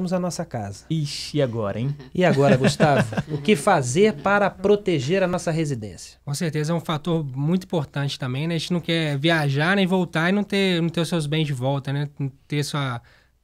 a nossa casa. Ixi, e agora, hein? E agora, Gustavo? O que fazer para proteger a nossa residência? Com certeza é um fator muito importante também, né? A gente não quer viajar nem voltar e não ter os seus bens de volta, né? Não ter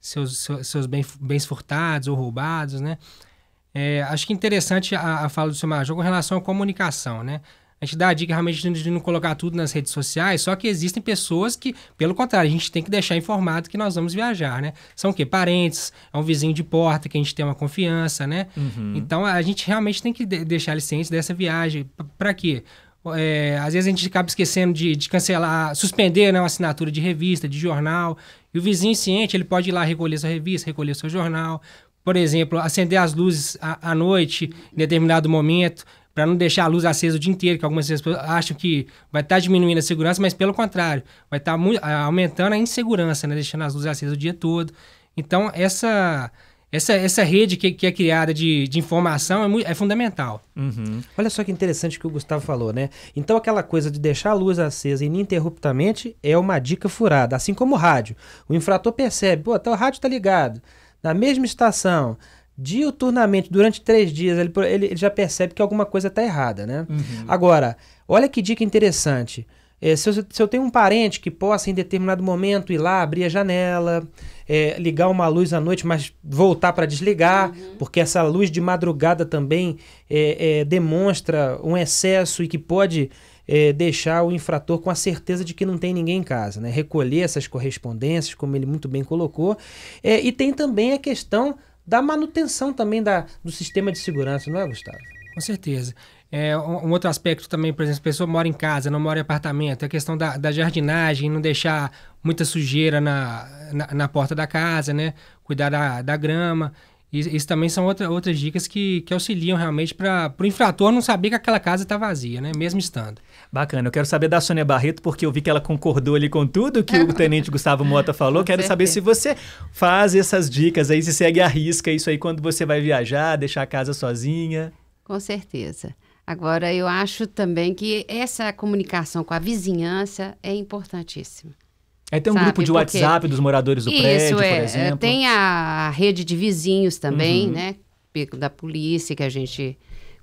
seus bens furtados ou roubados, né? Acho que é interessante a fala do seu Major com relação à comunicação, né? A gente dá a dica realmente de não colocar tudo nas redes sociais, só que existem pessoas que, pelo contrário, a gente tem que deixar informado que nós vamos viajar, né? São o quê? Parentes, é um vizinho de porta que a gente tem uma confiança, né? Uhum. Então, a gente realmente tem que deixar eles cientes dessa viagem. Para quê? Às vezes a gente acaba esquecendo de cancelar, suspender, né, uma assinatura de revista, de jornal, e o vizinho ciente, ele pode ir lá recolher sua revista, recolher seu jornal. Por exemplo, acender as luzes à noite, em determinado momento, para não deixar a luz acesa o dia inteiro, que algumas pessoas acham que vai estar diminuindo a segurança, mas pelo contrário, vai estar aumentando a insegurança, né? Deixando as luzes acesas o dia todo. Então, essa rede que é criada de informação é fundamental. Uhum. Olha só que interessante que o Gustavo falou, né? Então aquela coisa de deixar a luz acesa ininterruptamente é uma dica furada, assim como o rádio. O infrator percebe, pô, o rádio tá ligado, na mesma estação, diuturnamente, durante 3 dias, ele já percebe que alguma coisa está errada, né? Uhum. Agora, olha que dica interessante. Se eu tenho um parente que possa, em determinado momento, ir lá, abrir a janela, ligar uma luz à noite, mas voltar para desligar, porque essa luz de madrugada também demonstra um excesso e que pode deixar o infrator com a certeza de que não tem ninguém em casa, né? Recolher essas correspondências, como ele muito bem colocou. E tem também a questão da manutenção também do sistema de segurança, não é, Gustavo? Com certeza. Um outro aspecto também, por exemplo, se a pessoa mora em casa, não mora em apartamento, é a questão da jardinagem, não deixar muita sujeira na porta da casa, né? Cuidar da grama. Isso também são outras dicas que auxiliam realmente para o infrator não saber que aquela casa está vazia, né? Mesmo estando. Bacana, eu quero saber da Sônia Barreto, porque eu vi que ela concordou ali com tudo que o Tenente Gustavo Mota falou. Quero saber se você faz essas dicas aí, se segue à risca isso aí quando você vai viajar, deixar a casa sozinha. Com certeza. Agora, eu acho também que essa comunicação com a vizinhança é importantíssima. Aí tem um grupo de WhatsApp dos moradores do prédio, por exemplo. Tem a rede de vizinhos também, né? Da polícia, que a gente...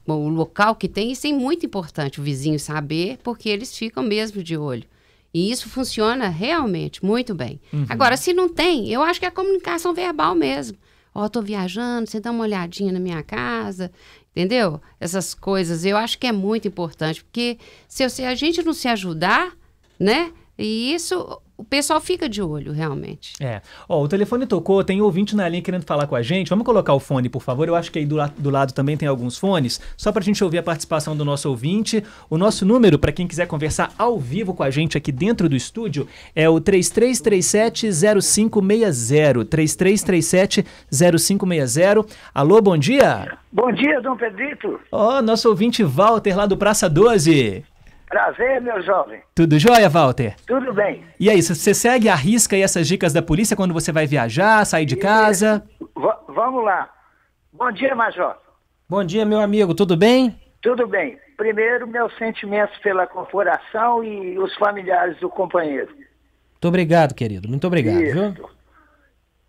Bom, o local que tem, isso é muito importante o vizinho saber, porque eles ficam mesmo de olho. E isso funciona realmente muito bem. Agora, se não tem, eu acho que é a comunicação verbal mesmo. Tô viajando, você dá uma olhadinha na minha casa, entendeu? Essas coisas, eu acho que é muito importante, porque se a gente não se ajudar, né? E isso... O pessoal fica de olho, realmente. O telefone tocou, tem ouvinte na linha querendo falar com a gente. Vamos colocar o fone, por favor. Eu acho que aí do lado também tem alguns fones, só para a gente ouvir a participação do nosso ouvinte. O nosso número, para quem quiser conversar ao vivo com a gente aqui dentro do estúdio, é o 3337-0560. 3337-0560. Alô, bom dia. Bom dia, Dom Pedrito. Nosso ouvinte Walter, lá do Praça 12. Prazer, meu jovem. Tudo jóia, Walter? Tudo bem. E aí, você segue à risca aí essas dicas da polícia quando você vai viajar, sair de casa? Vamos lá. Bom dia, Major. Bom dia, meu amigo. Tudo bem? Tudo bem. Primeiro, meus sentimentos pela corporação e os familiares do companheiro. Muito obrigado, querido. Muito obrigado, viu?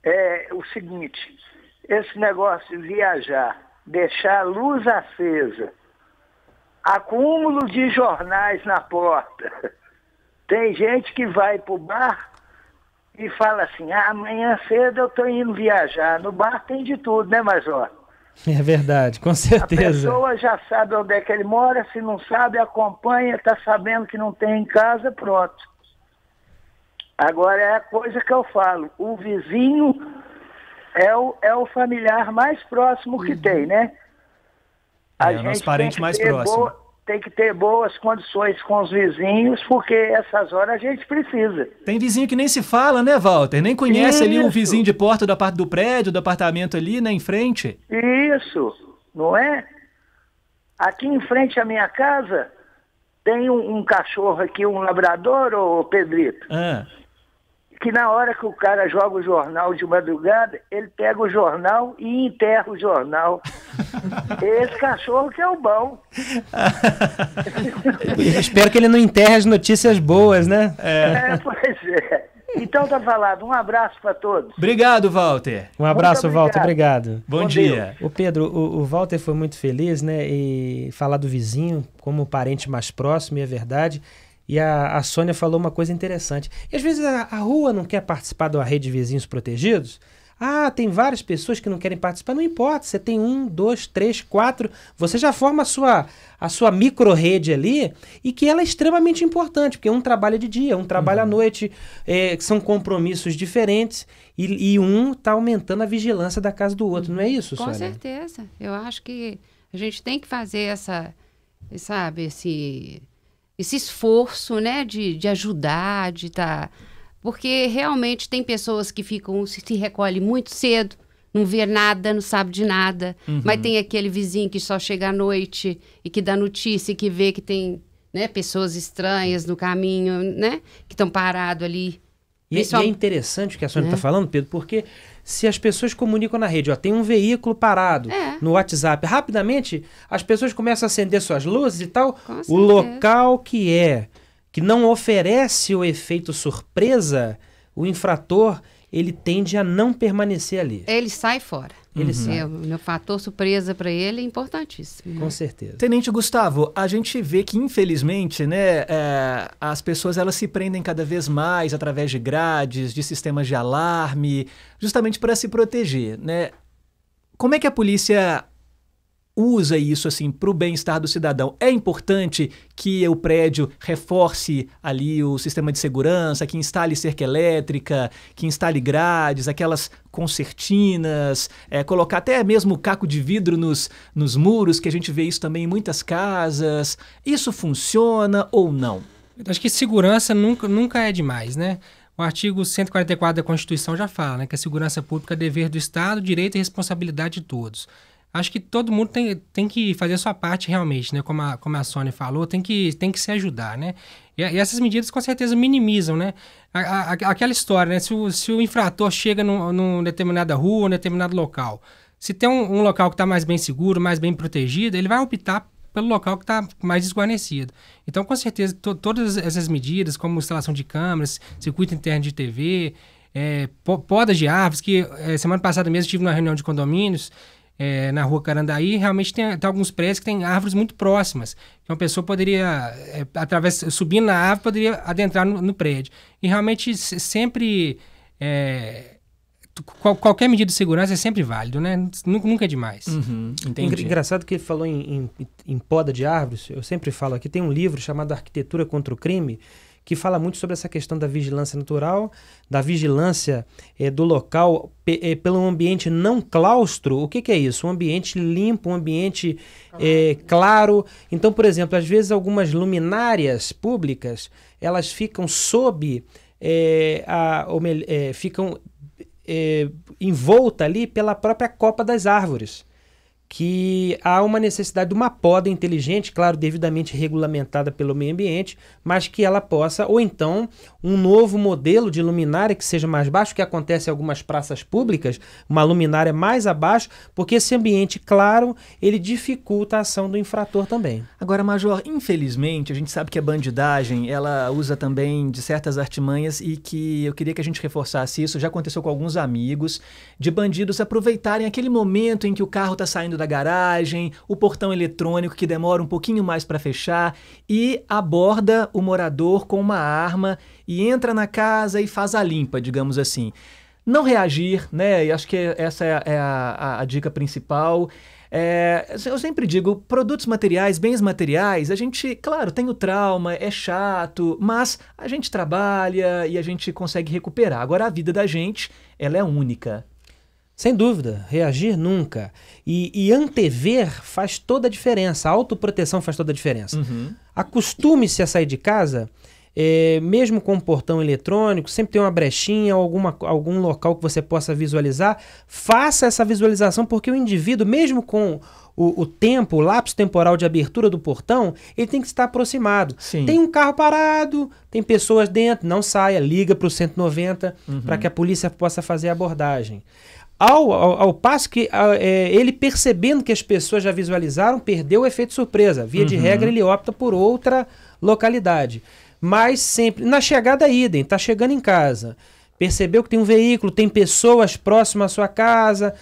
É o seguinte, esse negócio de viajar, deixar a luz acesa, acúmulo de jornais na porta. Tem gente que vai pro bar e fala assim, amanhã cedo eu tô indo viajar. No bar tem de tudo, né, Major? É verdade, com certeza. A pessoa já sabe onde é que ele mora, se não sabe, acompanha, tá sabendo que não tem em casa, pronto. Agora é a coisa que eu falo, o vizinho é o familiar mais próximo que tem, né? O nosso parente mais próximo. Tem que ter boas condições com os vizinhos, porque essas horas a gente precisa. Tem vizinho que nem se fala, né, Walter? Nem conhece ali o vizinho de porta da parte do prédio, do apartamento ali, né, em frente. Isso, não é? Aqui em frente à minha casa, tem um cachorro aqui, um labrador, ô Pedrito. Que na hora que o cara joga o jornal de madrugada, ele pega o jornal e enterra o jornal. Esse cachorro que é o bom. Eu espero que ele não enterre as notícias boas, né? Pois é. Então tá falado. Um abraço para todos. Obrigado, Walter. Um abraço, Muito Walter. Obrigado. Bom dia. O Pedro, o Walter foi muito feliz, né? E falar do vizinho como parente mais próximo, e é verdade. E a Sônia falou uma coisa interessante. E às vezes a rua não quer participar da rede de vizinhos protegidos. Ah, tem várias pessoas que não querem participar. Não importa, você tem 1, 2, 3, 4. Você já forma a sua micro-rede ali, e que ela é extremamente importante, porque um trabalha de dia, um trabalha à noite, são compromissos diferentes, e um está aumentando a vigilância da casa do outro. Não é isso, Sônia? Com certeza. Eu acho que a gente tem que fazer esse esforço, né, de ajudar, de estar... Porque realmente tem pessoas que se recolhem muito cedo, não vê nada, não sabe de nada. Mas tem aquele vizinho que só chega à noite e que dá notícia e que vê que tem, né, pessoas estranhas no caminho, né, que estão parados ali. E é interessante o que a Sônia está falando, Pedro, porque se as pessoas comunicam na rede, tem um veículo parado no WhatsApp, rapidamente as pessoas começam a acender suas luzes e tal. O local que não oferece o efeito surpresa, o infrator, ele tende a não permanecer ali. Ele sai fora. Ele sai. O fator surpresa para ele é importantíssimo. Com certeza. Tenente Gustavo, a gente vê que, infelizmente, né, as pessoas elas se prendem cada vez mais através de grades, de sistemas de alarme, justamente para se proteger, né? Como é que a polícia usa isso assim para o bem-estar do cidadão? É importante que o prédio reforce ali o sistema de segurança, que instale cerca elétrica, que instale grades, aquelas concertinas, colocar até mesmo caco de vidro nos muros, que a gente vê isso também em muitas casas. Isso funciona ou não? Acho que segurança nunca é demais, né? O artigo 144 da Constituição já fala, né, que a segurança pública é dever do Estado, direito e responsabilidade de todos. Acho que todo mundo tem que fazer a sua parte realmente, né? Como a Sônia falou, tem que se ajudar, né? E essas medidas com certeza minimizam, né? Aquela história, né? Se o infrator chega numa determinada rua, num determinado local, se tem um local que está mais bem seguro, mais bem protegido, ele vai optar pelo local que está mais desguarnecido. Então, com certeza, todas essas medidas, como instalação de câmeras, circuito interno de TV, podas de árvores, que semana passada mesmo estive numa reunião de condomínios, na rua Carandaí, realmente tem alguns prédios que tem árvores muito próximas, que uma pessoa poderia, subindo na árvore, poderia adentrar no prédio. E realmente sempre, qualquer medida de segurança é sempre válido, né? Nunca é demais. Entendi. Engraçado que ele falou em poda de árvores. Eu sempre falo aqui, tem um livro chamado Arquitetura contra o Crime, que fala muito sobre essa questão da vigilância natural, da vigilância do local pelo ambiente não claustro. O que é isso? Um ambiente limpo, um ambiente claro. Então, por exemplo, às vezes algumas luminárias públicas, elas ficam ficam envolta ali pela própria copa das árvores, que há uma necessidade de uma poda inteligente, claro, devidamente regulamentada pelo meio ambiente, mas que ela possa, ou então um novo modelo de luminária que seja mais baixo, que acontece em algumas praças públicas, uma luminária mais abaixo, porque esse ambiente claro, ele dificulta a ação do infrator também. Agora, Major, infelizmente, a gente sabe que a bandidagem, ela usa também de certas artimanhas, e que eu queria que a gente reforçasse isso, já aconteceu com alguns amigos, de bandidos aproveitarem aquele momento em que o carro está saindo da garagem, o portão eletrônico que demora um pouquinho mais para fechar, e aborda o morador com uma arma e entra na casa e faz a limpa, digamos assim. Não reagir, né? E acho que essa é a dica principal. Eu sempre digo, produtos materiais, bens materiais, a gente, claro, tem o trauma, é chato, mas a gente trabalha e a gente consegue recuperar. Agora, a vida da gente, ela é única. Sem dúvida, reagir nunca. E antever faz toda a diferença, a autoproteção faz toda a diferença. Acostume-se a sair de casa, mesmo com um portão eletrônico, sempre tem uma brechinha, algum local que você possa visualizar. Faça essa visualização, porque o indivíduo, mesmo com o tempo, o lapso temporal de abertura do portão, ele tem que estar aproximado. Sim. Tem um carro parado, tem pessoas dentro, não saia, liga para o 190 para que a polícia possa fazer a abordagem. Ao passo que ele, percebendo que as pessoas já visualizaram, perdeu o efeito surpresa. Via de regra, ele opta por outra localidade. Mas sempre, na chegada idem, está chegando em casa, percebeu que tem um veículo, tem pessoas próximas à sua casa,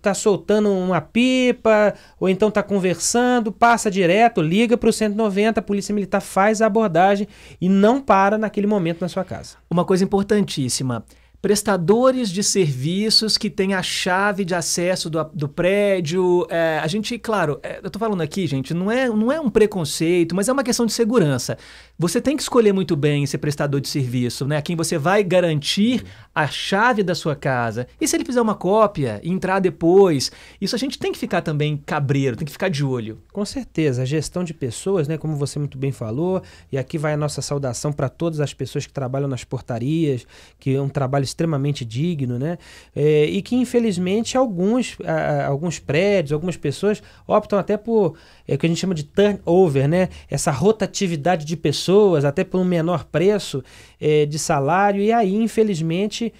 tá soltando uma pipa, ou então tá conversando, passa direto, liga para o 190, a Polícia Militar faz a abordagem e não para naquele momento na sua casa. Uma coisa importantíssima. Prestadores de serviços que têm a chave de acesso do prédio. A gente, claro, eu tô falando aqui, gente, não é um preconceito, mas é uma questão de segurança. Você tem que escolher muito bem esse prestador de serviço, né? A quem você vai garantir a chave da sua casa. E se ele fizer uma cópia e entrar depois? Isso a gente tem que ficar também cabreiro, tem que ficar de olho. Com certeza, a gestão de pessoas, né, como você muito bem falou, e aqui vai a nossa saudação para todas as pessoas que trabalham nas portarias, que é um trabalho extremamente digno, né? E que infelizmente alguns prédios, algumas pessoas optam até por o que a gente chama de turnover, né? Essa rotatividade de pessoas, até por um menor preço de salário, e aí infelizmente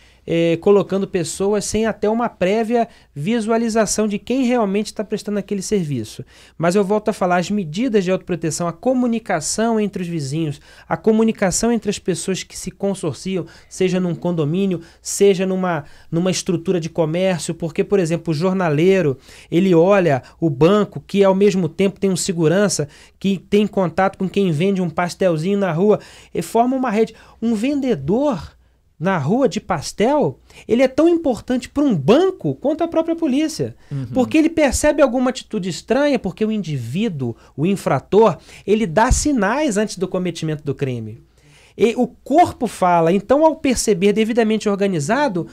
colocando pessoas sem até uma prévia visualização de quem realmente está prestando aquele serviço. Mas eu volto a falar, as medidas de autoproteção, a comunicação entre os vizinhos, a comunicação entre as pessoas que se consorciam, seja num condomínio, seja numa estrutura de comércio, porque, por exemplo, o jornaleiro, ele olha o banco, que ao mesmo tempo tem um segurança, que tem contato com quem vende um pastelzinho na rua, e forma uma rede. Um vendedor na rua de pastel, ele é tão importante para um banco quanto a própria polícia. Porque ele percebe alguma atitude estranha, porque o indivíduo, o infrator, ele dá sinais antes do cometimento do crime. E o corpo fala, então ao perceber devidamente organizado,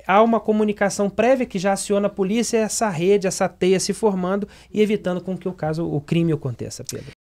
há uma comunicação prévia que já aciona a polícia, essa rede, essa teia se formando e evitando com que o crime aconteça, Pedro.